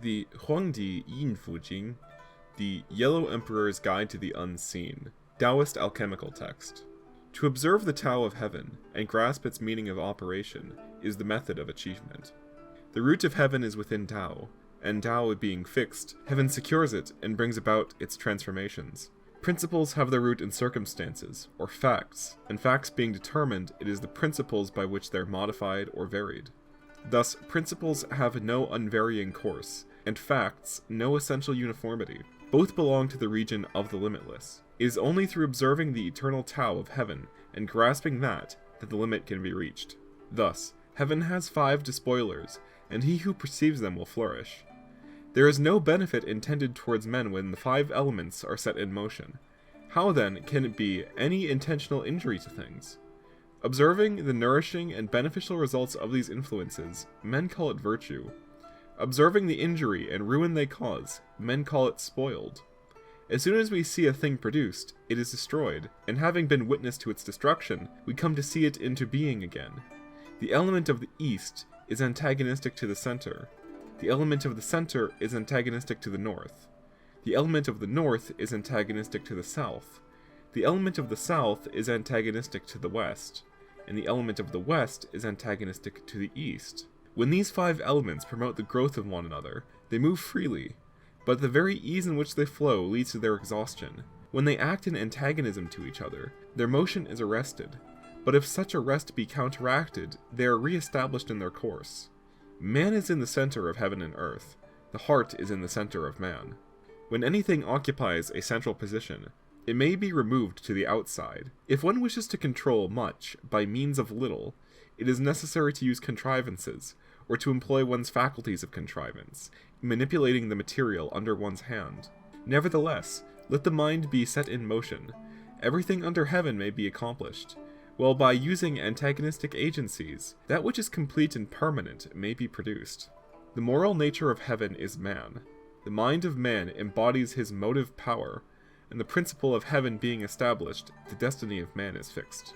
The Huangdi Yinfujing, the Yellow Emperor's Guide to the Unseen, Daoist alchemical text. To observe the Tao of heaven and grasp its meaning of operation is the method of achievement. The root of heaven is within Tao, and Tao being fixed, heaven secures it and brings about its transformations. Principles have their root in circumstances, or facts, and facts being determined, it is the principles by which they are modified or varied. Thus, principles have no unvarying course, and facts no essential uniformity. Both belong to the region of the limitless. It is only through observing the eternal Tao of heaven and grasping that the limit can be reached. Thus, heaven has 5 despoilers, and he who perceives them will flourish. There is no benefit intended towards men when the 5 elements are set in motion. How then can it be any intentional injury to things? Observing the nourishing and beneficial results of these influences, men call it virtue. Observing the injury and ruin they cause, men call it spoiled. As soon as we see a thing produced, it is destroyed, and having been witness to its destruction, we come to see it into being again. The element of the east is antagonistic to the center. The element of the center is antagonistic to the north. The element of the north is antagonistic to the south. The element of the south is antagonistic to the west. And the element of the west is antagonistic to the east. When these 5 elements promote the growth of one another, they move freely, but the very ease in which they flow leads to their exhaustion. When they act in antagonism to each other, their motion is arrested, but if such arrest be counteracted, they are re-established in their course. Man is in the center of heaven and earth. The heart is in the center of man. When anything occupies a central position, it may be removed to the outside. If one wishes to control much by means of little, it is necessary to use contrivances, or to employ one's faculties of contrivance, manipulating the material under one's hand. Nevertheless, let the mind be set in motion. Everything under heaven may be accomplished, while by using antagonistic agencies, that which is complete and permanent may be produced. The moral nature of heaven is man. The mind of man embodies his motive power, and the principle of heaven being established, the destiny of man is fixed.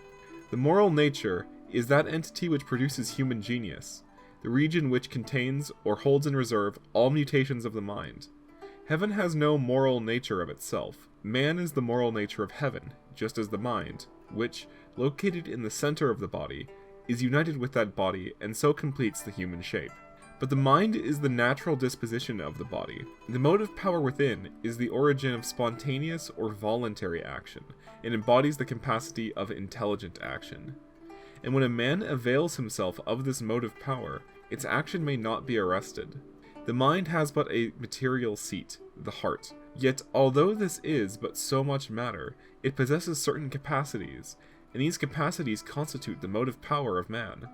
The moral nature is that entity which produces human genius, the region which contains or holds in reserve all mutations of the mind. Heaven has no moral nature of itself. Man is the moral nature of heaven, just as the mind, which, located in the center of the body, is united with that body and so completes the human shape. But the mind is the natural disposition of the body. The motive power within is the origin of spontaneous or voluntary action, and embodies the capacity of intelligent action. And when a man avails himself of this motive power, its action may not be arrested. The mind has but a material seat, the heart. Yet, although this is but so much matter, it possesses certain capacities, and these capacities constitute the motive power of man.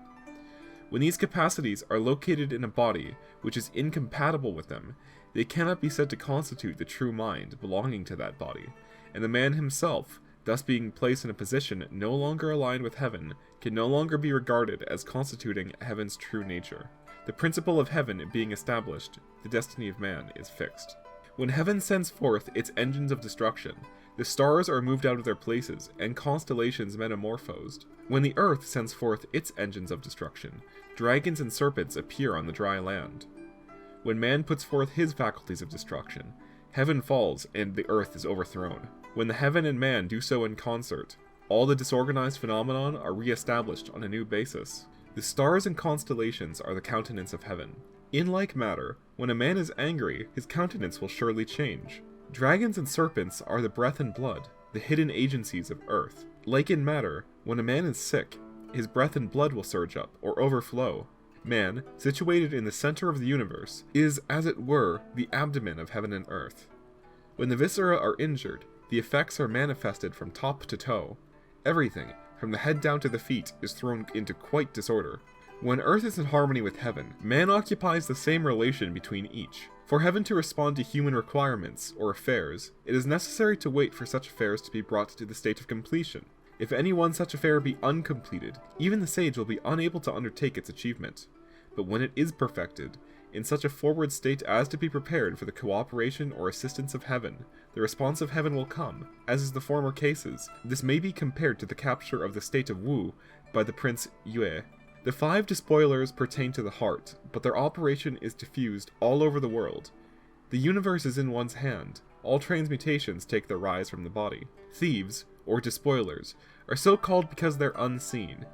When these capacities are located in a body which is incompatible with them, they cannot be said to constitute the true mind belonging to that body, and the man himself, thus being placed in a position no longer aligned with heaven, can no longer be regarded as constituting heaven's true nature. The principle of heaven being established, the destiny of man is fixed. When heaven sends forth its engines of destruction, the stars are moved out of their places, and constellations metamorphosed. When the earth sends forth its engines of destruction, dragons and serpents appear on the dry land. When man puts forth his faculties of destruction, heaven falls and the earth is overthrown. When the heaven and man do so in concert, all the disorganized phenomenon are re-established on a new basis. The stars and constellations are the countenance of heaven. In like matter, when a man is angry, his countenance will surely change. Dragons and serpents are the breath and blood, the hidden agencies of earth. Like in matter, when a man is sick, his breath and blood will surge up, or overflow. Man, situated in the center of the universe, is, as it were, the abdomen of heaven and earth. When the viscera are injured, the effects are manifested from top to toe. Everything, from the head down to the feet, is thrown into quite disorder. When earth is in harmony with heaven, man occupies the same relation between each. For heaven to respond to human requirements, or affairs, it is necessary to wait for such affairs to be brought to the state of completion. If any one such affair be uncompleted, even the sage will be unable to undertake its achievement. But when it is perfected, in such a forward state as to be prepared for the cooperation or assistance of heaven, the response of heaven will come. As is the former cases, this may be compared to the capture of the state of Wu by the Prince Yue. The 5 despoilers pertain to the heart, but their operation is diffused all over the world. The universe is in one's hand. All transmutations take their rise from the body. Thieves, or despoilers, are so called because they're unseen.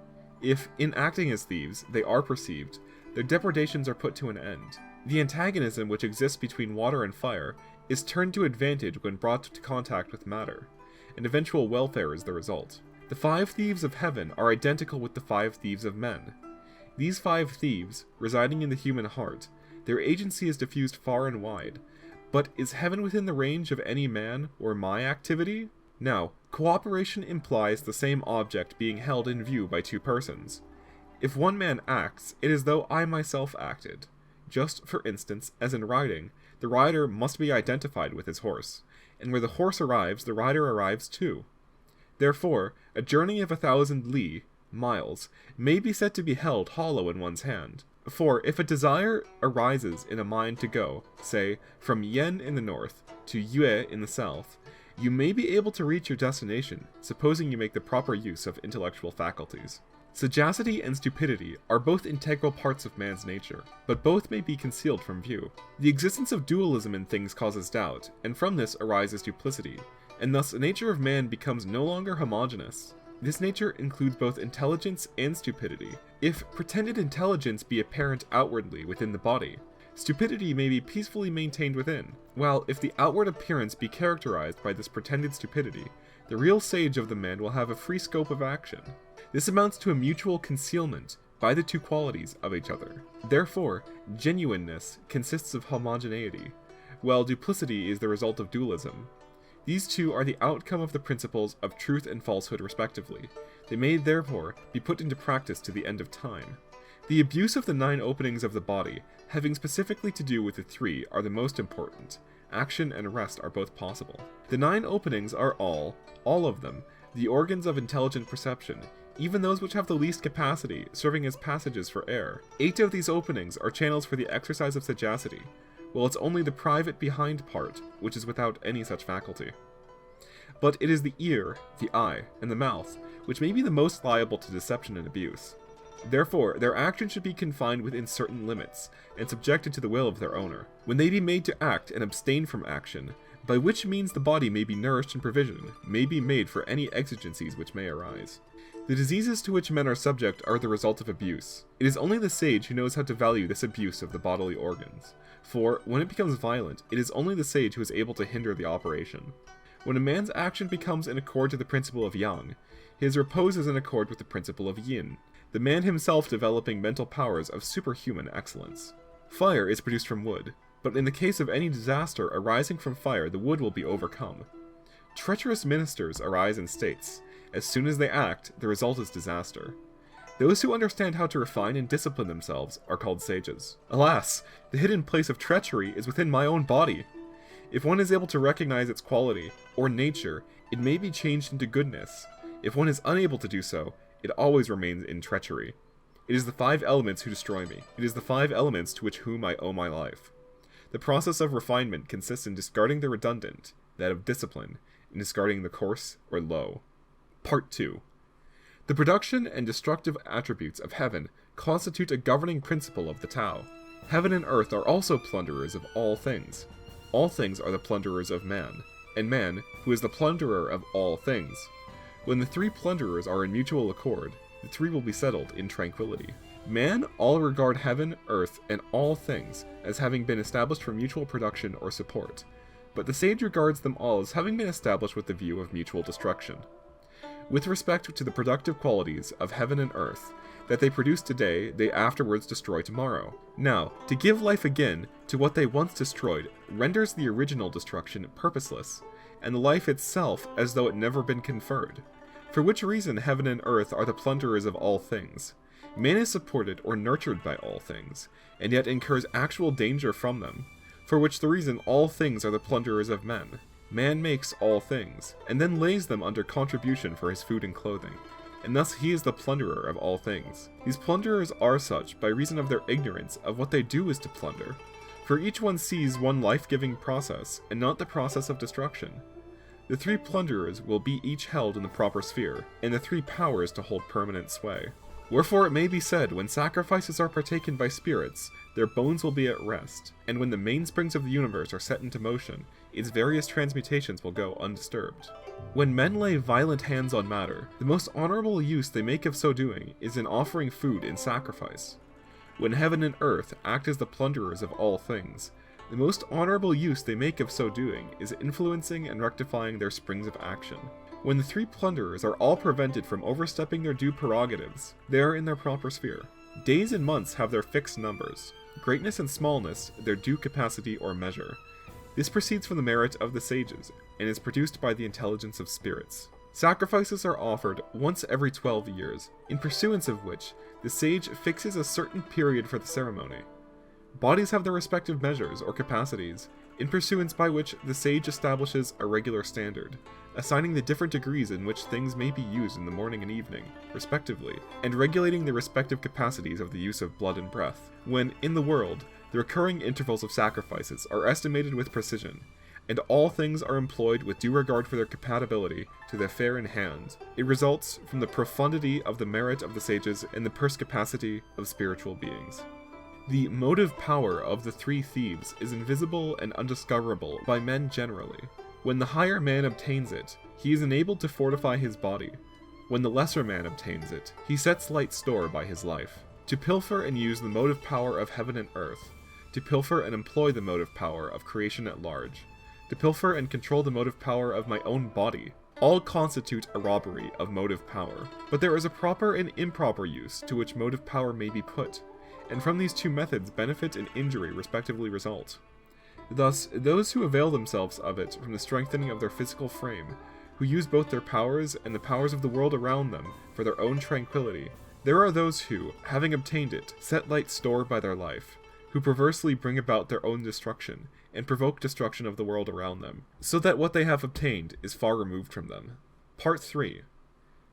If, in acting as thieves, they are perceived, their depredations are put to an end. The antagonism which exists between water and fire is turned to advantage when brought to contact with matter, and eventual welfare is the result. The 5 thieves of heaven are identical with the 5 thieves of men. These 5 thieves, residing in the human heart, their agency is diffused far and wide. But is heaven within the range of any man or my activity? Now, cooperation implies the same object being held in view by 2 persons. If one man acts, it is though I myself acted. Just, for instance, as in riding, the rider must be identified with his horse, and where the horse arrives, the rider arrives too. Therefore, a journey of 1,000 li, miles, may be said to be held hollow in one's hand. For if a desire arises in a mind to go, say, from Yen in the north to Yue in the south, you may be able to reach your destination, supposing you make the proper use of intellectual faculties. Sagacity and stupidity are both integral parts of man's nature, but both may be concealed from view. The existence of dualism in things causes doubt, and from this arises duplicity, and thus the nature of man becomes no longer homogeneous. This nature includes both intelligence and stupidity. If pretended intelligence be apparent outwardly within the body, stupidity may be peacefully maintained within, while if the outward appearance be characterized by this pretended stupidity, the real sage of the man will have a free scope of action. This amounts to a mutual concealment by the 2 qualities of each other. Therefore, genuineness consists of homogeneity, while duplicity is the result of dualism. These 2 are the outcome of the principles of truth and falsehood respectively. They may therefore be put into practice to the end of time. The abuse of the 9 openings of the body, having specifically to do with the 3, are the most important. Action and rest are both possible. The 9 openings are all of them, the organs of intelligent perception, even those which have the least capacity, serving as passages for air. 8 of these openings are channels for the exercise of sagacity, while it's only the private behind part which is without any such faculty. But it is the ear, the eye, and the mouth which may be the most liable to deception and abuse. Therefore, their action should be confined within certain limits, and subjected to the will of their owner. When they be made to act and abstain from action, by which means the body may be nourished and provisioned, may be made for any exigencies which may arise. The diseases to which men are subject are the result of abuse. It is only the sage who knows how to value this abuse of the bodily organs, for, when it becomes violent, it is only the sage who is able to hinder the operation. When a man's action becomes in accord to the principle of yang, his repose is in accord with the principle of yin, the man himself developing mental powers of superhuman excellence. Fire is produced from wood, but in the case of any disaster arising from fire, the wood will be overcome. Treacherous ministers arise in states. As soon as they act, the result is disaster. Those who understand how to refine and discipline themselves are called sages. Alas, the hidden place of treachery is within my own body. If one is able to recognize its quality, or nature, it may be changed into goodness. If one is unable to do so, it always remains in treachery. It is the 5 elements who destroy me. It is the 5 elements to whom I owe my life. The process of refinement consists in discarding the redundant, that of discipline, and discarding the coarse or low. Part 2. The production and destructive attributes of heaven constitute a governing principle of the Tao. Heaven and earth are also plunderers of all things. All things are the plunderers of man, and man, who is the plunderer of all things. When the 3 plunderers are in mutual accord, the 3 will be settled in tranquility. Man all regard heaven, earth, and all things as having been established for mutual production or support, but the sage regards them all as having been established with the view of mutual destruction. With respect to the productive qualities of heaven and earth, that they produce today, they afterwards destroy tomorrow. Now, to give life again to what they once destroyed renders the original destruction purposeless, and the life itself as though it never been conferred. For which reason heaven and earth are the plunderers of all things. Man is supported or nurtured by all things, and yet incurs actual danger from them, for which the reason all things are the plunderers of men. Man makes all things, and then lays them under contribution for his food and clothing, and thus he is the plunderer of all things. These plunderers are such by reason of their ignorance of what they do is to plunder, for each one sees one life-giving process, and not the process of destruction. The 3 plunderers will be each held in the proper sphere, and the 3 powers to hold permanent sway. Wherefore it may be said, when sacrifices are partaken by spirits, their bones will be at rest, and when the mainsprings of the universe are set into motion, its various transmutations will go undisturbed. When men lay violent hands on matter, the most honorable use they make of so doing is in offering food in sacrifice. When heaven and earth act as the plunderers of all things, the most honorable use they make of so doing is influencing and rectifying their springs of action. When the three plunderers are all prevented from overstepping their due prerogatives, they are in their proper sphere. Days and months have their fixed numbers, greatness and smallness their due capacity or measure. This proceeds from the merit of the sages, and is produced by the intelligence of spirits. Sacrifices are offered once every 12 years, in pursuance of which the sage fixes a certain period for the ceremony. Bodies have their respective measures or capacities, in pursuance by which the sage establishes a regular standard, assigning the different degrees in which things may be used in the morning and evening, respectively, and regulating the respective capacities of the use of blood and breath. When, in the world, the recurring intervals of sacrifices are estimated with precision, and all things are employed with due regard for their compatibility to the fair in hand, it results from the profundity of the merit of the sages and the perspicacity of spiritual beings. The motive power of the three thieves is invisible and undiscoverable by men generally. When the higher man obtains it, he is enabled to fortify his body. When the lesser man obtains it, he sets light store by his life. To pilfer and use the motive power of heaven and earth, to pilfer and employ the motive power of creation at large, to pilfer and control the motive power of my own body, all constitute a robbery of motive power. But there is a proper and improper use to which motive power may be put, and from these two methods benefit and injury respectively result. Thus, those who avail themselves of it from the strengthening of their physical frame, who use both their powers and the powers of the world around them for their own tranquility, there are those who, having obtained it, set light store by their life, who perversely bring about their own destruction, and provoke destruction of the world around them, so that what they have obtained is far removed from them. Part 3.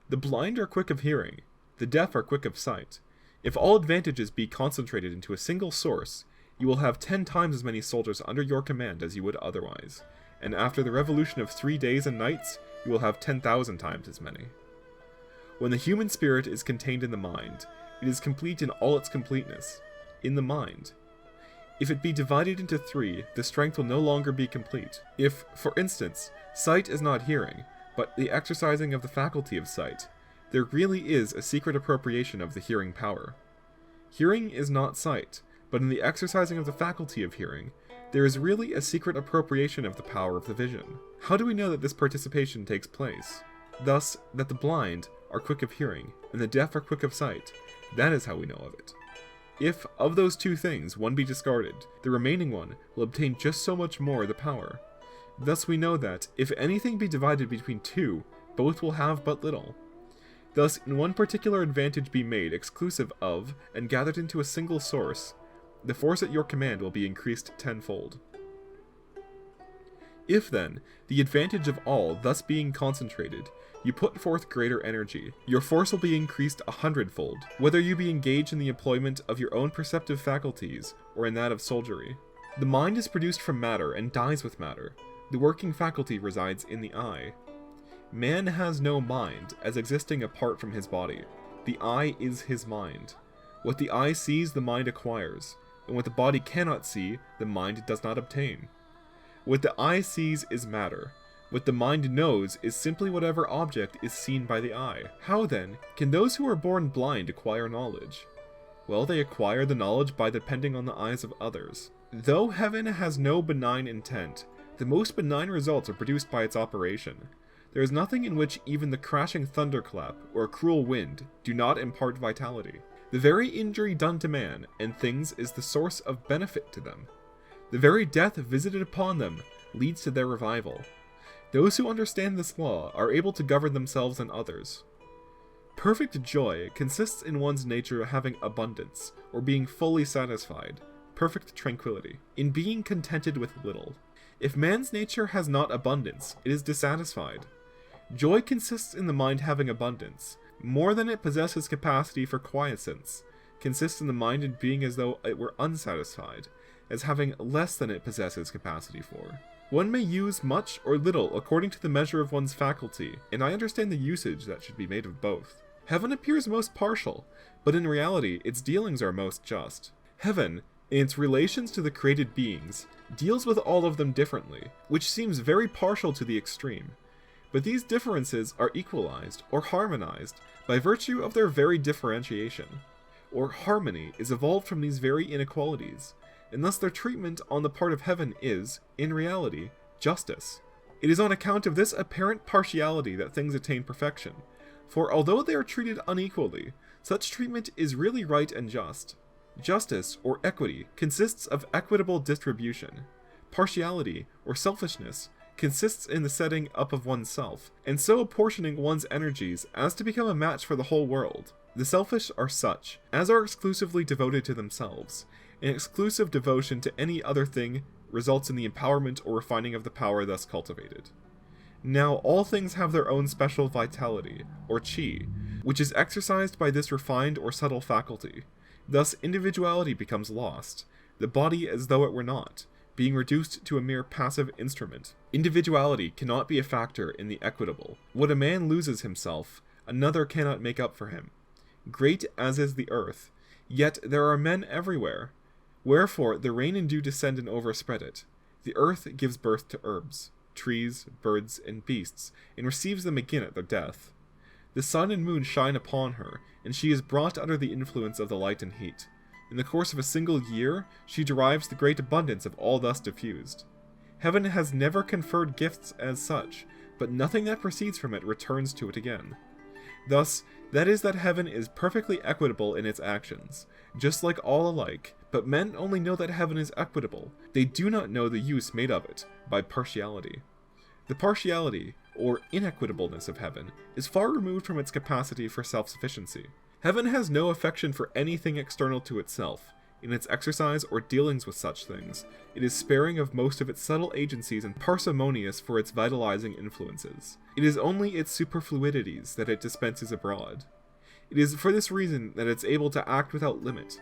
The blind are quick of hearing, the deaf are quick of sight. If all advantages be concentrated into a single source, you will have 10 times as many soldiers under your command as you would otherwise, and after the revolution of 3 days and nights, you will have 10,000 times as many. When the human spirit is contained in the mind, it is complete in all its completeness, in the mind. If it be divided into 3, the strength will no longer be complete. If, for instance, sight is not hearing, but the exercising of the faculty of sight, there really is a secret appropriation of the hearing power. Hearing is not sight, but in the exercising of the faculty of hearing, there is really a secret appropriation of the power of the vision. How do we know that this participation takes place? Thus, that the blind are quick of hearing, and the deaf are quick of sight. That is how we know of it. If, of those two things, one be discarded, the remaining one will obtain just so much more the power. Thus we know that, if anything be divided between two, both will have but little. Thus, in one particular advantage be made exclusive of, and gathered into a single source, the force at your command will be increased tenfold. If, then, the advantage of all thus being concentrated, you put forth greater energy, your force will be increased 100-fold, whether you be engaged in the employment of your own perceptive faculties, or in that of soldiery. The mind is produced from matter and dies with matter. The working faculty resides in the eye. Man has no mind, as existing apart from his body. The eye is his mind. What the eye sees, the mind acquires, and what the body cannot see, the mind does not obtain. What the eye sees is matter. What the mind knows is simply whatever object is seen by the eye. How, then, can those who are born blind acquire knowledge? Well, they acquire the knowledge by depending on the eyes of others. Though heaven has no benign intent, the most benign results are produced by its operation. There is nothing in which even the crashing thunderclap or a cruel wind do not impart vitality. The very injury done to man and things is the source of benefit to them. The very death visited upon them leads to their revival. Those who understand this law are able to govern themselves and others. Perfect joy consists in one's nature having abundance, or being fully satisfied, perfect tranquility, in being contented with little. If man's nature has not abundance, it is dissatisfied. Joy consists in the mind having abundance. More than it possesses capacity for quiescence, consists in the mind in being as though it were unsatisfied, as having less than it possesses capacity for. One may use much or little according to the measure of one's faculty, and I understand the usage that should be made of both. Heaven appears most partial, but in reality its dealings are most just. Heaven, in its relations to the created beings, deals with all of them differently, which seems very partial to the extreme. But these differences are equalized, or harmonized, by virtue of their very differentiation. Or harmony is evolved from these very inequalities, and thus their treatment on the part of heaven is, in reality, justice. It is on account of this apparent partiality that things attain perfection, for although they are treated unequally, such treatment is really right and just. Justice, or equity, consists of equitable distribution. Partiality, or selfishness, consists in the setting up of oneself, and so apportioning one's energies as to become a match for the whole world. The selfish are such as are exclusively devoted to themselves, and exclusive devotion to any other thing results in the empowerment or refining of the power thus cultivated. Now all things have their own special vitality, or qi, which is exercised by this refined or subtle faculty. Thus individuality becomes lost, the body as though it were not, being reduced to a mere passive instrument. Individuality cannot be a factor in the equitable. What a man loses himself, another cannot make up for him. Great as is the earth, yet there are men everywhere. Wherefore the rain and dew descend and overspread it. The earth gives birth to herbs, trees, birds, and beasts, and receives them again at their death. The sun and moon shine upon her, and she is brought under the influence of the light and heat. In the course of a single year, she derives the great abundance of all thus diffused. Heaven has never conferred gifts as such, but nothing that proceeds from it returns to it again. Thus, that is that heaven is perfectly equitable in its actions, just like all alike, but men only know that heaven is equitable. They do not know the use made of it, by partiality. The partiality, or inequitableness of heaven, is far removed from its capacity for self-sufficiency. Heaven has no affection for anything external to itself. In its exercise or dealings with such things, it is sparing of most of its subtle agencies and parsimonious for its vitalizing influences. It is only its superfluidities that it dispenses abroad. It is for this reason that it is able to act without limit.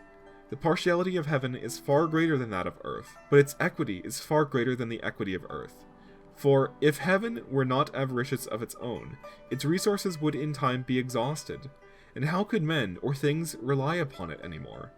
The partiality of heaven is far greater than that of earth, but its equity is far greater than the equity of earth. For if heaven were not avaricious of its own, its resources would in time be exhausted, and how could men or things rely upon it anymore?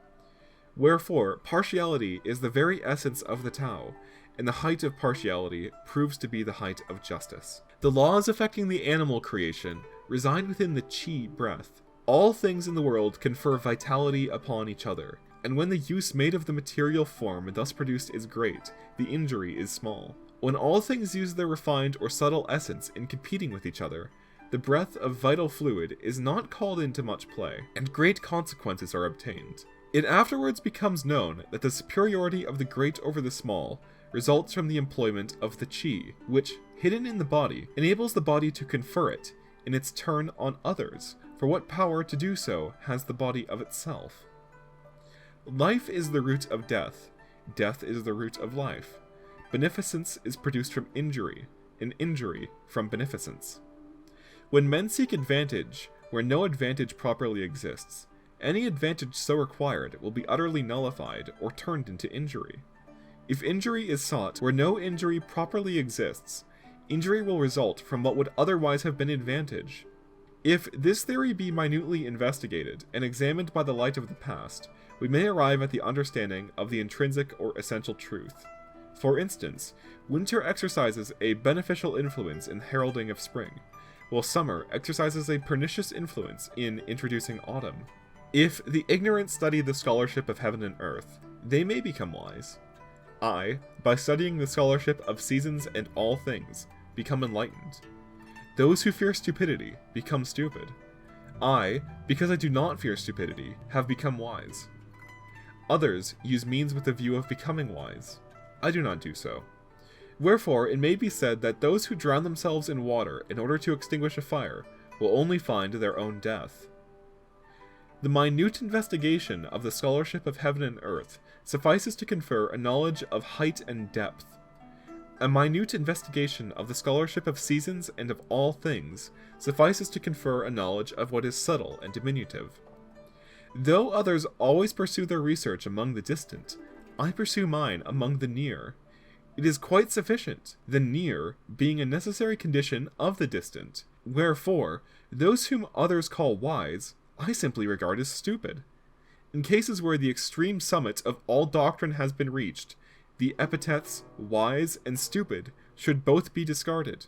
Wherefore, partiality is the very essence of the Tao, and the height of partiality proves to be the height of justice. The laws affecting the animal creation reside within the qi breath. All things in the world confer vitality upon each other, and when the use made of the material form thus produced is great, the injury is small. When all things use their refined or subtle essence in competing with each other, the breath of vital fluid is not called into much play, and great consequences are obtained. It afterwards becomes known that the superiority of the great over the small results from the employment of the qi, which, hidden in the body, enables the body to confer it, in its turn, on others, for what power to do so has the body of itself? Life is the root of death, death is the root of life. Beneficence is produced from injury, and injury from beneficence. When men seek advantage where no advantage properly exists, any advantage so required will be utterly nullified or turned into injury. If injury is sought where no injury properly exists, injury will result from what would otherwise have been advantage. If this theory be minutely investigated and examined by the light of the past, we may arrive at the understanding of the intrinsic or essential truth. For instance, winter exercises a beneficial influence in heralding of spring, while summer exercises a pernicious influence in introducing autumn. If the ignorant study the scholarship of heaven and earth, they may become wise. I, by studying the scholarship of seasons and all things, become enlightened. Those who fear stupidity become stupid. I, because I do not fear stupidity, have become wise. Others use means with the view of becoming wise. I do not do so. Wherefore, it may be said that those who drown themselves in water in order to extinguish a fire will only find their own death. The minute investigation of the scholarship of heaven and earth suffices to confer a knowledge of height and depth. A minute investigation of the scholarship of seasons and of all things suffices to confer a knowledge of what is subtle and diminutive. Though others always pursue their research among the distant, I pursue mine among the near. It is quite sufficient, the near being a necessary condition of the distant, Wherefore, those whom others call wise, I simply regard as stupid. In cases where the extreme summit of all doctrine has been reached, the epithets wise and stupid should both be discarded.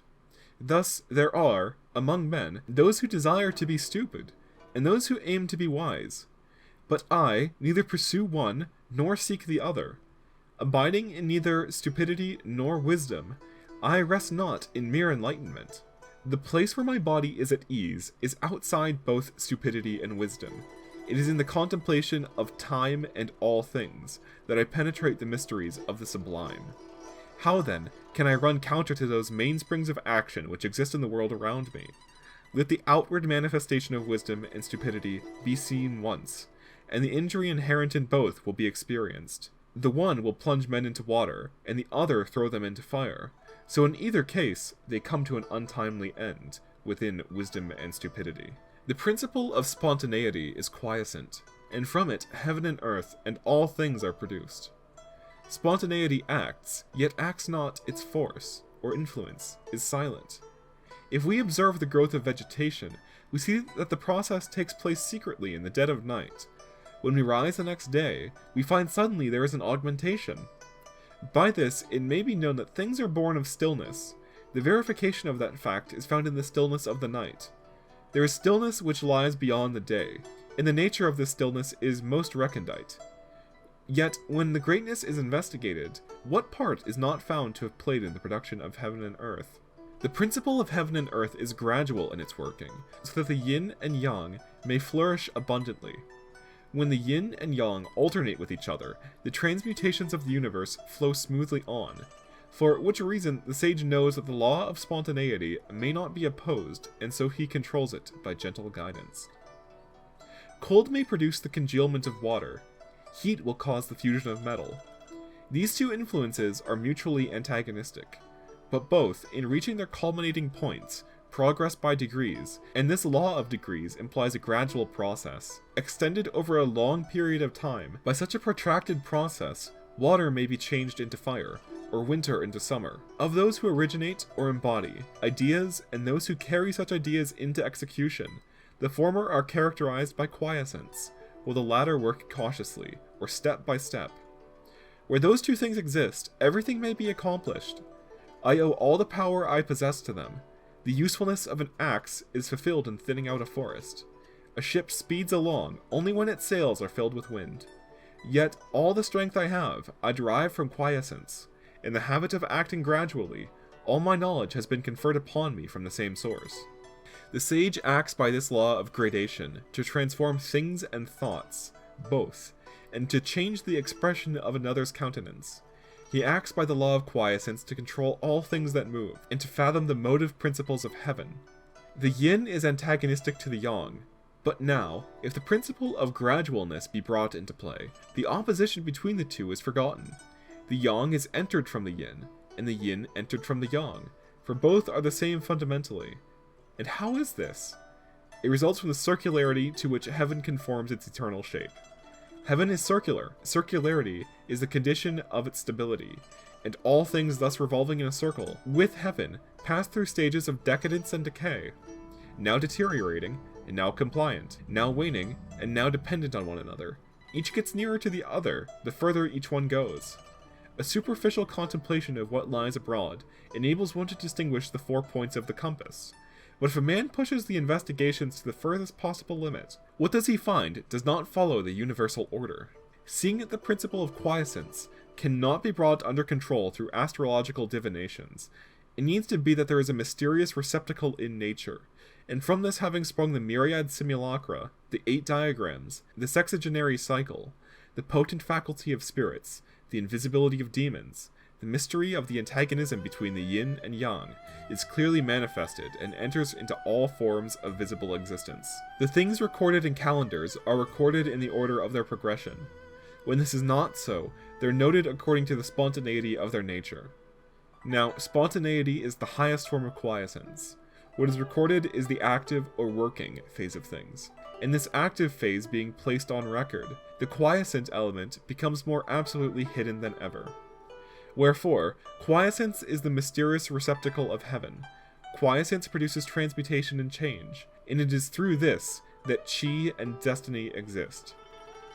Thus, there are, among men, those who desire to be stupid, and those who aim to be wise. But I neither pursue one, nor seek the other. Abiding in neither stupidity nor wisdom, I rest not in mere enlightenment. The place where my body is at ease is outside both stupidity and wisdom. It is in the contemplation of time and all things that I penetrate the mysteries of the sublime. How then can I run counter to those mainsprings of action which exist in the world around me? Let the outward manifestation of wisdom and stupidity be seen once, and the injury inherent in both will be experienced. The one will plunge men into water, and the other throw them into fire. So in either case, they come to an untimely end, within wisdom and stupidity. The principle of spontaneity is quiescent, and from it heaven and earth and all things are produced. Spontaneity acts, yet acts not. Its force, or influence, is silent. If we observe the growth of vegetation, we see that the process takes place secretly in the dead of night. When we rise the next day, we find suddenly there is an augmentation. By this, it may be known that things are born of stillness. The verification of that fact is found in the stillness of the night. There is stillness which lies beyond the day, and the nature of this stillness is most recondite. Yet, when the greatness is investigated, what part is not found to have played in the production of heaven and earth? The principle of heaven and earth is gradual in its working, so that the yin and yang may flourish abundantly. When the yin and yang alternate with each other, the transmutations of the universe flow smoothly on, for which reason the sage knows that the law of spontaneity may not be opposed, and so he controls it by gentle guidance. Cold may produce the congealment of water. Heat will cause the fusion of metal. These two influences are mutually antagonistic, but both, in reaching their culminating points, progress by degrees, and this law of degrees implies a gradual process, extended over a long period of time. By such a protracted process, water may be changed into fire, or winter into summer. Of those who originate or embody ideas, and those who carry such ideas into execution, the former are characterized by quiescence, while the latter work cautiously, or step by step. Where those two things exist, everything may be accomplished. I owe all the power I possess to them. The usefulness of an axe is fulfilled in thinning out a forest. A ship speeds along only when its sails are filled with wind. Yet all the strength I have, I derive from quiescence. In the habit of acting gradually, all my knowledge has been conferred upon me from the same source. The sage acts by this law of gradation to transform things and thoughts, both, and to change the expression of another's countenance. He acts by the law of quiescence to control all things that move, and to fathom the motive principles of heaven. The yin is antagonistic to the yang, but now, if the principle of gradualness be brought into play, the opposition between the two is forgotten. The yang is entered from the yin, and the yin entered from the yang, for both are the same fundamentally. And how is this? It results from the circularity to which heaven conforms its eternal shape. Heaven is circular. Circularity is the condition of its stability, and all things thus revolving in a circle, with heaven, pass through stages of decadence and decay, now deteriorating, and now compliant, now waning, and now dependent on one another. Each gets nearer to the other, the further each one goes. A superficial contemplation of what lies abroad enables one to distinguish the 4 points of the compass. But if a man pushes the investigations to the furthest possible limit, what does he find does not follow the universal order. Seeing that the principle of quiescence cannot be brought under control through astrological divinations, it needs to be that there is a mysterious receptacle in nature, and from this having sprung the myriad simulacra, the 8 diagrams, the sexagenary cycle, the potent faculty of spirits, the invisibility of demons, the mystery of the antagonism between the yin and yang is clearly manifested and enters into all forms of visible existence. The things recorded in calendars are recorded in the order of their progression. When this is not so, they're noted according to the spontaneity of their nature. Now, spontaneity is the highest form of quiescence. What is recorded is the active or working phase of things. In this active phase being placed on record, the quiescent element becomes more absolutely hidden than ever. Wherefore, quiescence is the mysterious receptacle of heaven. Quiescence produces transmutation and change, and it is through this that Qi and destiny exist.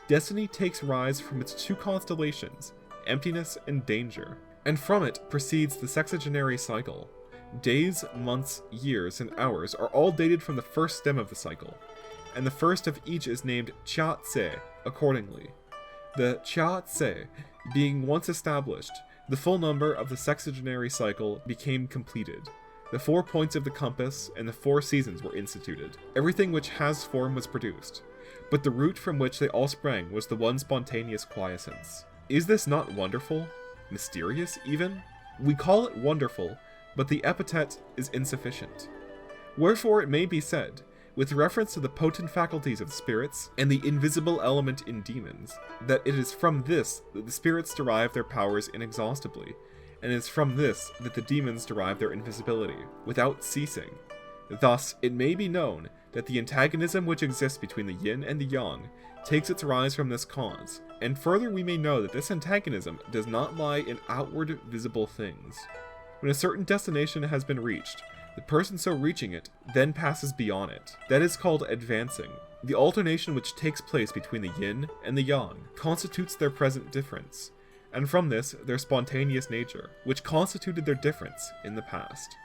Destiny takes rise from its two constellations, emptiness and danger, and from it proceeds the sexagenary cycle. Days, months, years, and hours are all dated from the first stem of the cycle, and the first of each is named Qia Tse accordingly. The Qia Tse being once established, the full number of the sexagenary cycle became completed. The 4 points of the compass and the 4 seasons were instituted. Everything which has form was produced, but the root from which they all sprang was the one spontaneous quiescence. Is this not wonderful? Mysterious, even? We call it wonderful, but the epithet is insufficient. Wherefore it may be said, with reference to the potent faculties of spirits and the invisible element in demons, that it is from this that the spirits derive their powers inexhaustibly, and it is from this that the demons derive their invisibility, without ceasing. Thus, it may be known that the antagonism which exists between the yin and the yang takes its rise from this cause, and further we may know that this antagonism does not lie in outward visible things. When a certain destination has been reached, the person so reaching it then passes beyond it. That is called advancing. The alternation which takes place between the yin and the yang constitutes their present difference, and from this their spontaneous nature, which constituted their difference in the past.